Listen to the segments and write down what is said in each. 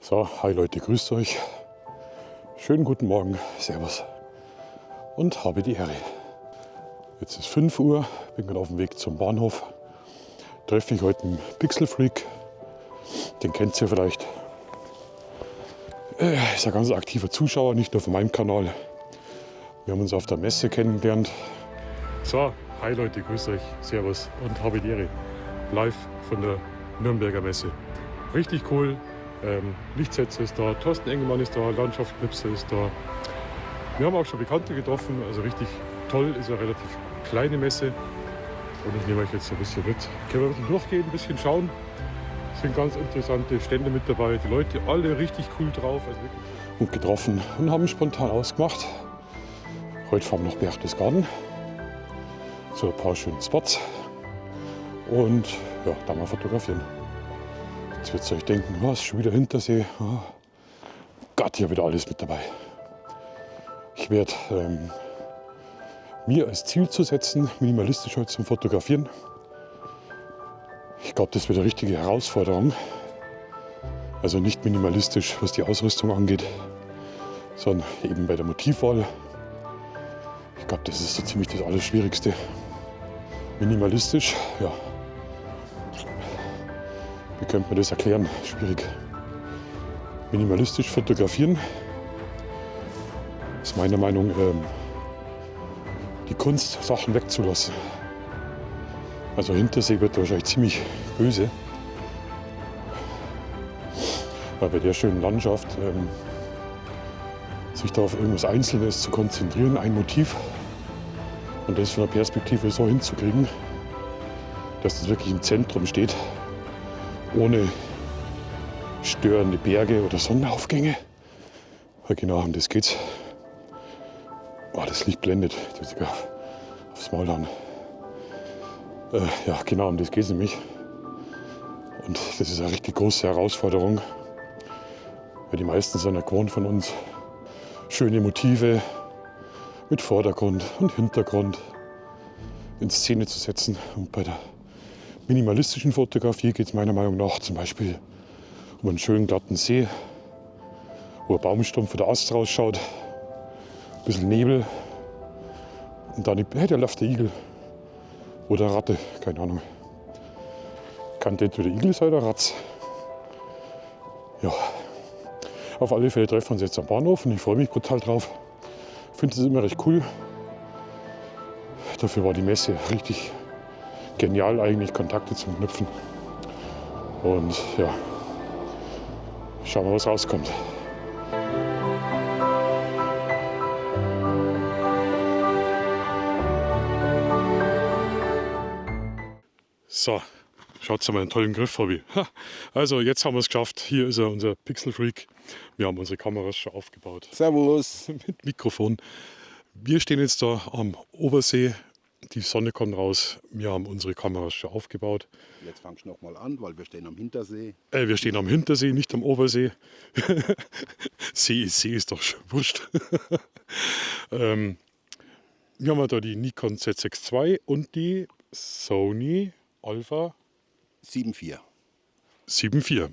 So, hi Leute, grüßt euch. Schönen guten Morgen, servus und habe die Ehre. Jetzt ist 5 Uhr, bin gerade auf dem Weg zum Bahnhof. Treffe ich heute einen Pixelfreak, den kennt ihr vielleicht. Ist ein ganz aktiver Zuschauer, nicht nur von meinem Kanal. Wir haben uns auf der Messe kennengelernt. So, hi Leute, grüßt euch, servus und habe die Ehre. Live von der Nürnberger Messe. Richtig cool. Lichtsetzer ist da, Thorsten Engelmann ist da, Landschaftsknipse ist da. Wir haben auch schon Bekannte getroffen, also richtig toll, ist eine relativ kleine Messe. Und ich nehme euch jetzt ein bisschen mit. Können wir ein bisschen durchgehen, ein bisschen schauen. Es sind ganz interessante Stände mit dabei, die Leute alle richtig cool drauf. Also wirklich gut getroffen und haben spontan ausgemacht. Heute fahren wir nach Berchtesgaden. So ein paar schöne Spots. Und ja, da mal fotografieren. Jetzt wird ihr euch denken, was, schon wieder Hintersee. Oh Gott, hier wieder alles mit dabei. Ich werde mir als Ziel zu setzen, minimalistisch heute zum Fotografieren. Ich glaube, das wird eine richtige Herausforderung. Also nicht minimalistisch, was die Ausrüstung angeht, sondern eben bei der Motivwahl. Ich glaube, das ist so ziemlich das Allerschwierigste. Minimalistisch, ja. Wie könnte man das erklären? Schwierig. Minimalistisch fotografieren ist meiner Meinung nach die Kunst, Sachen wegzulassen. Also Hintersee wird wahrscheinlich ziemlich böse. Weil bei der schönen Landschaft sich da auf irgendwas Einzelnes zu konzentrieren, ein Motiv und das von der Perspektive so hinzukriegen, dass das wirklich im Zentrum steht. Ohne störende Berge oder Sonnenaufgänge. Ja, genau, um das geht's. Oh, das Licht blendet. Ich muss sogar aufs Maul hauen. Ja, genau, um das geht's nämlich. Und das ist eine richtig große Herausforderung. Weil die meisten sind ja gewohnt von uns, schöne Motive mit Vordergrund und Hintergrund in Szene zu setzen. Und bei der minimalistischen Fotografie geht es meiner Meinung nach zum Beispiel um einen schönen glatten See, wo ein Baumstumpf oder Ast rausschaut, ein bisschen Nebel und dann da läuft der Igel oder Ratte, keine Ahnung. Kann entweder Igel sein oder Ratz. Ja, auf alle Fälle treffen wir uns jetzt am Bahnhof und ich freue mich brutal drauf. Ich finde es immer recht cool. Dafür war die Messe richtig genial eigentlich, Kontakte zum Knüpfen. Und ja, schauen wir, was rauskommt. So, schaut mal, einen tollen Griff habe ich. Also jetzt haben wir es geschafft. Hier ist er, unser Pixelfreak. Wir haben unsere Kameras schon aufgebaut. Servus. Mit Mikrofon. Wir stehen jetzt da am Obersee. Die Sonne kommt raus, wir haben unsere Kameras schon aufgebaut. Jetzt fangst du noch mal an, weil wir stehen am Hintersee. Wir stehen am Hintersee, nicht am Obersee. See ist doch schon wurscht. Wir haben da die Nikon Z6 II und die Sony Alpha 7,4. 7,4.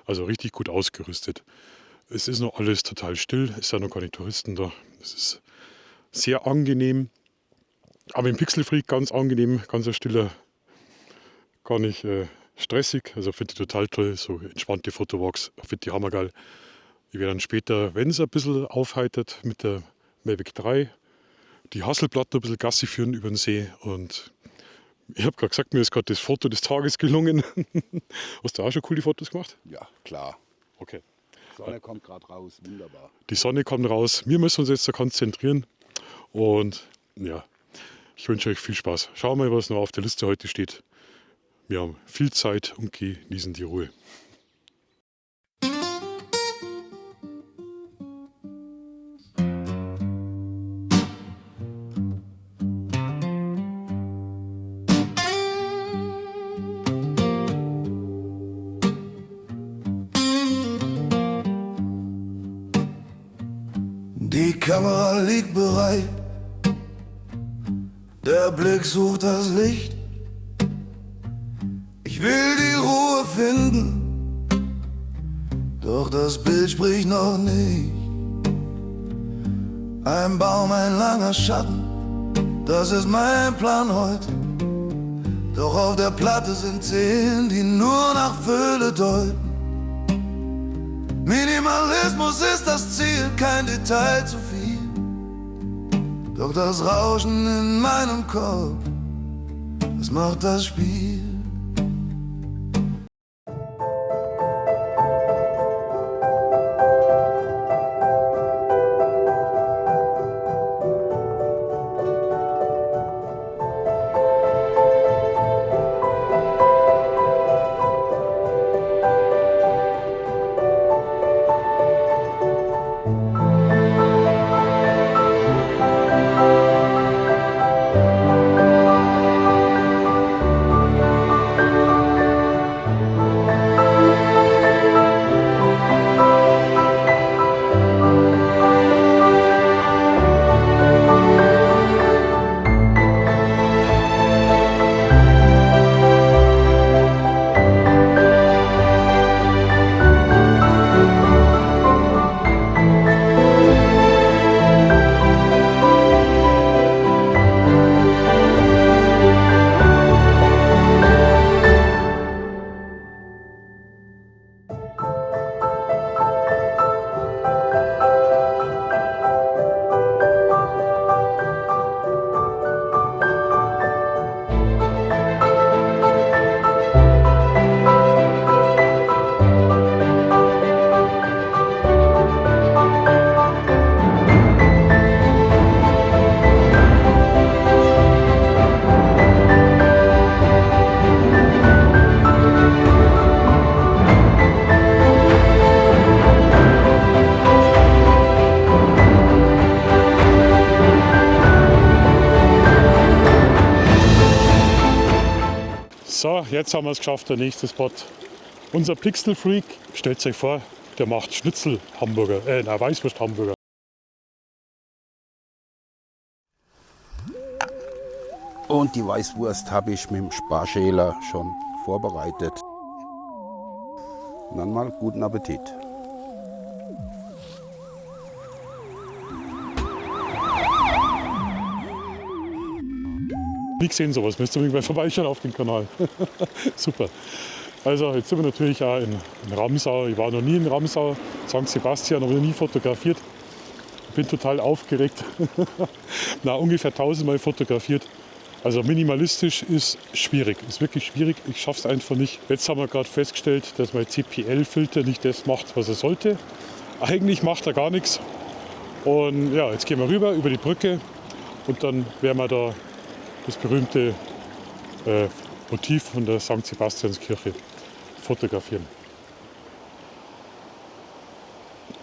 Also richtig gut ausgerüstet. Es ist noch alles total still, es sind noch keine Touristen da. Es ist sehr angenehm. Aber im Pixelfreak ganz angenehm, ganz ein stiller, gar nicht stressig. Also finde ich total toll, so entspannte Fotowalks, finde ich hammergeil. Ich werde dann später, wenn es ein bisschen aufheitert, mit der Mavic 3 die Hasselblatt ein bisschen Gassi führen über den See. Und ich habe gerade gesagt, mir ist gerade das Foto des Tages gelungen. Hast du auch schon coole Fotos gemacht? Ja, klar. Okay. Die Sonne kommt gerade raus, wunderbar. Die Sonne kommt raus. Wir müssen uns jetzt da konzentrieren. Und ja, ich wünsche euch viel Spaß. Schauen wir mal, was noch auf der Liste heute steht. Wir haben viel Zeit und genießen die Ruhe. Die Kamera liegt bereit, der Blick sucht das Licht. Ich will die Ruhe finden, Doch das Bild spricht noch nicht. Ein Baum, ein langer Schatten, das ist mein Plan heute. Doch auf der Platte sind 10, die nur nach Fülle deuten. Minimalismus ist das Ziel, kein Detail zu viel. Doch das Rauschen in meinem Kopf, das macht das Spiel. So, jetzt haben wir es geschafft, der nächste Spot. Unser Pixelfreak, stellt euch vor, der macht Schnitzel-Hamburger, Weißwurst-Hamburger. Und die Weißwurst habe ich mit dem Sparschäler schon vorbereitet. Und dann mal guten Appetit. Nie gesehen sowas, müsst ihr unbedingt mal vorbeischauen auf dem Kanal. Super. Also jetzt sind wir natürlich auch in Ramsau. Ich war noch nie in Ramsau, St. Sebastian, aber noch nie fotografiert. Ich bin total aufgeregt. Ungefähr 1000 Mal fotografiert. Also minimalistisch ist schwierig, ist wirklich schwierig. Ich schaffe es einfach nicht. Jetzt haben wir gerade festgestellt, dass mein CPL-Filter nicht das macht, was er sollte. Eigentlich macht er gar nichts. Und ja, jetzt gehen wir rüber über die Brücke und dann werden wir da das berühmte Motiv von der St. Sebastianskirche fotografieren.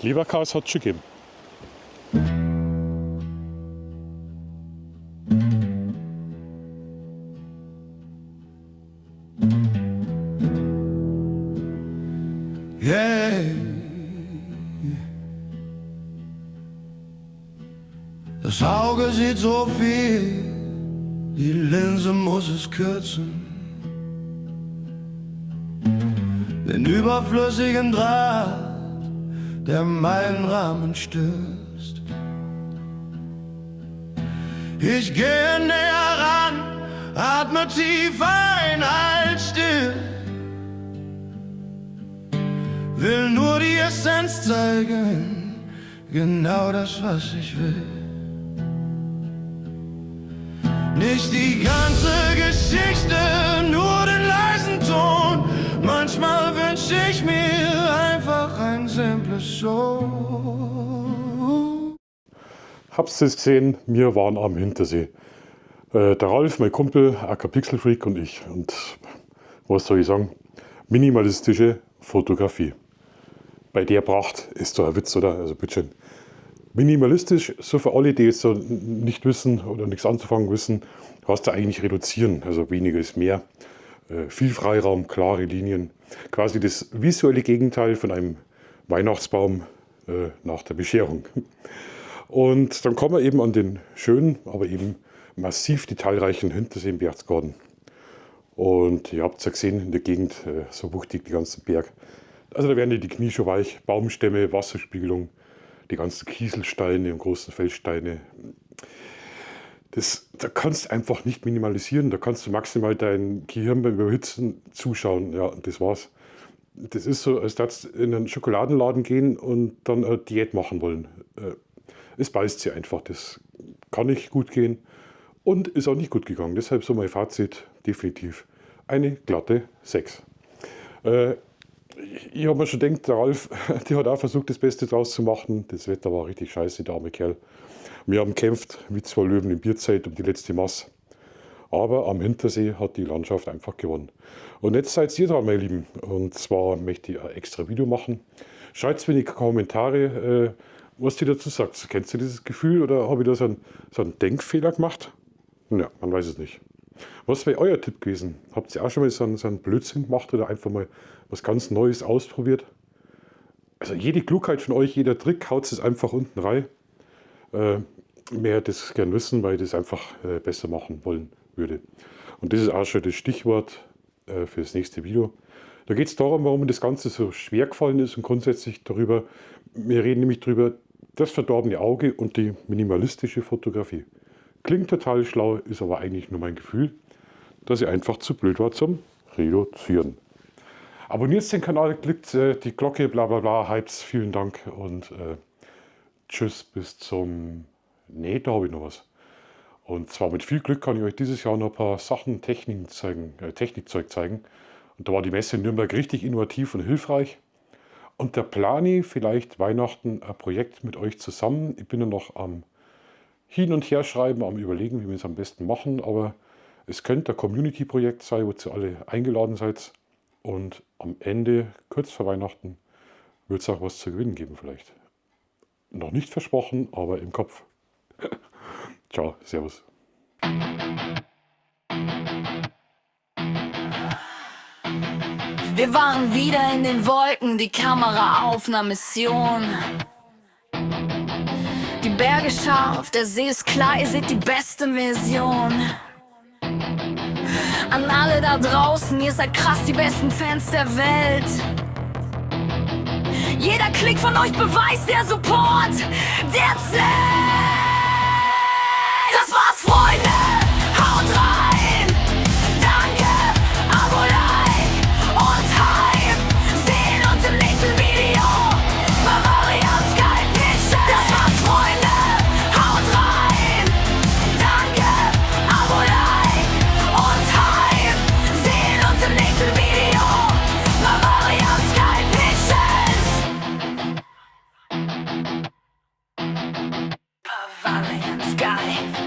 Leberkas hat es schon gegeben. Yeah. Das Auge sieht so viel, die Linse muss es kürzen. Den überflüssigen Draht, der meinen Rahmen stößt. Ich gehe näher ran, atme tief ein, halt still. Will nur die Essenz zeigen, genau das, was ich will. Nicht die ganze Geschichte, nur den leisen Ton. Manchmal wünsche ich mir einfach ein simples Show. Hab's es gesehen, wir waren am Hintersee. Der Ralf, mein Kumpel, aka Pixelfreak und ich. Und was soll ich sagen? Minimalistische Fotografie. Bei der Pracht ist doch ein Witz, oder? Also bitteschön. Minimalistisch, so für alle, die jetzt so nicht wissen oder nichts anzufangen wissen, hast du eigentlich reduzieren. Also weniger ist mehr. Viel Freiraum, klare Linien. Quasi das visuelle Gegenteil von einem Weihnachtsbaum nach der Bescherung. Und dann kommen wir eben an den schönen, aber eben massiv detailreichen Hintersee im Berchtesgaden. Und ihr habt es ja gesehen, in der Gegend, so wuchtig die ganzen Berg. Also da werden die Knie schon weich, Baumstämme, Wasserspiegelung, die ganzen Kieselsteine und großen Felssteine. Da kannst du einfach nicht minimalisieren, da kannst du maximal dein Gehirn beim Überhitzen zuschauen, ja, und das war's. Das ist so, als würdest du in einen Schokoladenladen gehen und dann eine Diät machen wollen. Es beißt sie einfach, das kann nicht gut gehen und ist auch nicht gut gegangen. Deshalb so mein Fazit, definitiv eine glatte 6. Ich habe mir schon gedacht, der Ralf, der hat auch versucht, das Beste draus zu machen. Das Wetter war richtig scheiße, der arme Kerl. Wir haben gekämpft wie 2 Löwen in Bierzeit um die letzte Maß. Aber am Hintersee hat die Landschaft einfach gewonnen. Und jetzt seid ihr dran, meine Lieben. Und zwar möchte ich ein extra Video machen. Schreibt mir in die Kommentare, was ihr dazu sagt. Kennst du dieses Gefühl oder habe ich da so einen Denkfehler gemacht? Ja, man weiß es nicht. Was wäre euer Tipp gewesen? Habt ihr auch schon mal so einen Blödsinn gemacht oder einfach mal was ganz Neues ausprobiert? Also jede Klugheit von euch, jeder Trick, haut es einfach unten rein. Mehr hätte es gern wissen, weil ich das einfach besser machen wollen würde. Und das ist auch schon das Stichwort für das nächste Video. Da geht es darum, warum mir das Ganze so schwer gefallen ist und grundsätzlich darüber, wir reden nämlich darüber, das verdorbene Auge und die minimalistische Fotografie. Klingt total schlau, ist aber eigentlich nur mein Gefühl, dass ich einfach zu blöd war zum Reduzieren. Abonniert den Kanal, klickt die Glocke, bla bla bla, hypes, vielen Dank und tschüss bis zum... Nee, da habe ich noch was. Und zwar mit viel Glück kann ich euch dieses Jahr noch ein paar Sachen, Technikzeug zeigen. Und da war die Messe in Nürnberg richtig innovativ und hilfreich. Und da plane ich vielleicht Weihnachten ein Projekt mit euch zusammen. Ich bin ja noch am Hin- und Herschreiben, am Überlegen, wie wir es am besten machen. Aber es könnte ein Community-Projekt sein, wozu alle eingeladen seid. Und am Ende, kurz vor Weihnachten, wird es auch was zu gewinnen geben vielleicht. Noch nicht versprochen, aber im Kopf. Ciao, servus. Wir waren wieder in den Wolken, die Kamera auf einer Mission. Die Berge scharf, der See ist klar, ihr seht die beste Version. An alle da draußen, ihr seid krass die besten Fans der Welt. Jeder Klick von euch beweist, der Support, der zählt. Das war's, Freunde, haut rein. Danke, Abo, Like und Hype. Sehen uns im nächsten Video. Bavaria Sky Pictures. Das war's, Freunde, haut rein. Danke, Abo, Like und Hype. Sehen uns im nächsten Video. Bavaria Sky Pictures. Bavarian Sky.